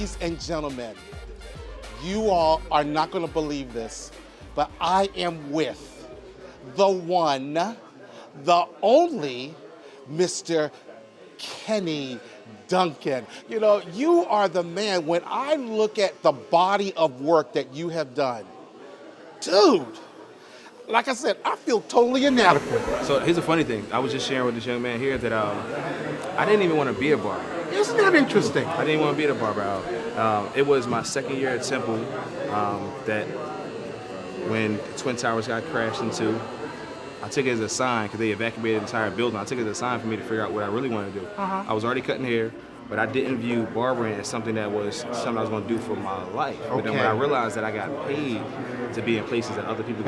Ladies and gentlemen, you all are not going to believe this, but I am with the one, the only Mr. Kenny Duncan. You know, you are the man. When I look at the body of work that you have done, dude, like I said, I feel totally inadequate. So here's a funny thing. I was just sharing with this young man here that I didn't even want to be a barber. Isn't that interesting? I didn't want to be a barber. It was my second year at Temple that when the Twin Towers got crashed into, I took it as a sign because they evacuated the entire building. I took it as a sign for me to figure out what I really wanted to do. I was already cutting hair, but I didn't view barbering as something I was going to do for my life. But then when I realized that I got paid to be in places that other people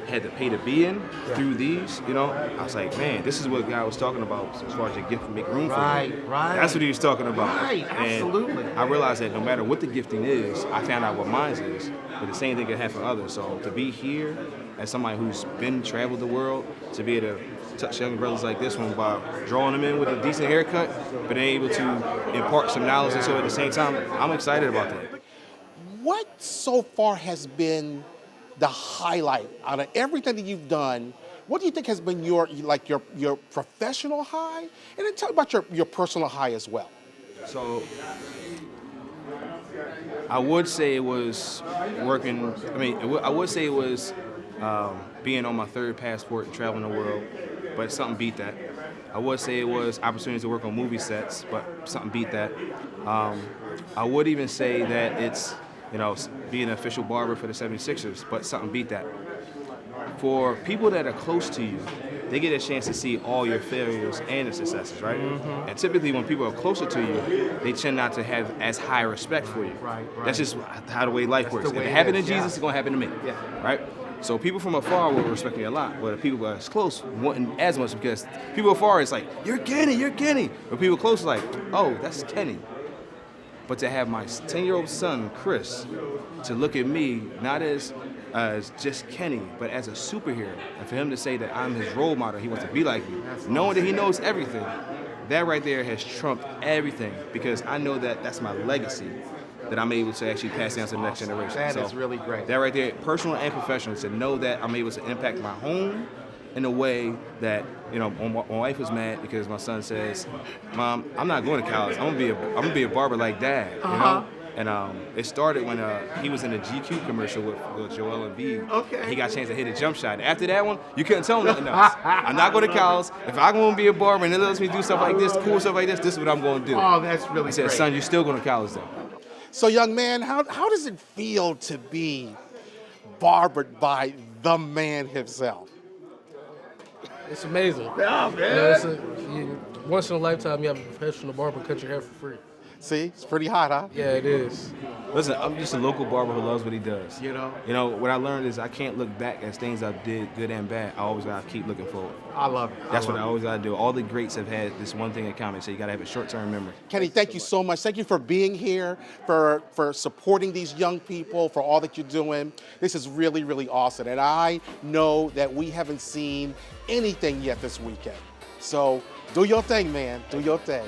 had to pay to be in through these, you know, I was like, man, this is what God was talking about as far as your gift to make room for you. Right. That's what he was talking about. Right, absolutely. And I realized that no matter what the gifting is, I found out what mine is, but the same thing can happen for others. So to be here as somebody who's traveled the world, to be able to touch young brothers like this one by drawing them in with a decent haircut, but able to impart some knowledge and so at the same time, I'm excited about that. What so far has been the highlight out of everything that you've done? What do you think has been your professional high? And then tell me about your personal high as well. So I would say it was working, I would say it was being on my third passport and traveling the world, but something beat that. I would say it was opportunities to work on movie sets, but something beat that. I would even say that it's, being an official barber for the 76ers, but something beat that. For people that are close to you, they get a chance to see all your failures and the successes, right? Mm-hmm. And typically when people are closer to you, they tend not to have as high respect for you. Right. That's just how the way life works. If it happened to Jesus, it's going to happen to me, right? So people from afar will respect me a lot, but the people who are close wouldn't as much because people afar is like, you're Kenny. But people close are like, oh, that's Kenny. But to have my 10-year-old son, Chris, to look at me not as just Kenny, but as a superhero, and for him to say that I'm his role model, he wants to be like me, knowing that he knows everything, that right there has trumped everything because I know that that's my legacy that I'm able to actually pass down to the next generation. That is really great. That right there, personal and professional, to know that I'm able to impact my home in a way that, my wife was mad because my son says, Mom, I'm not going to college. I'm gonna be a barber like Dad, you know? And it started when he was in a GQ commercial with Joel Embiid. Okay. He got a chance to hit a jump shot. After that one, you couldn't tell him nothing else. I'm not going to college. If I'm going to be a barber and it lets me do stuff like this, cool stuff like this is what I'm going to do. Oh, that's really I said, great. Son, you're still going to college though. So, young man, how does it feel to be barbered by the man himself? It's amazing. Oh, man. Once in a lifetime, you have a professional barber cut your hair for free. See, it's pretty hot, huh? Yeah, it is. Listen, I'm just a local barber who loves what he does. You know? What I learned is I can't look back at things I did, good and bad. I always gotta keep looking forward. I love it. That's what I always gotta do. All the greats have had this one thing in common, so you gotta have a short-term memory. Kenny, thank you so much. Thank you for being here, for supporting these young people, for all that you're doing. This is really, really awesome. And I know that we haven't seen anything yet this weekend. So do your thing, man. Do your thing.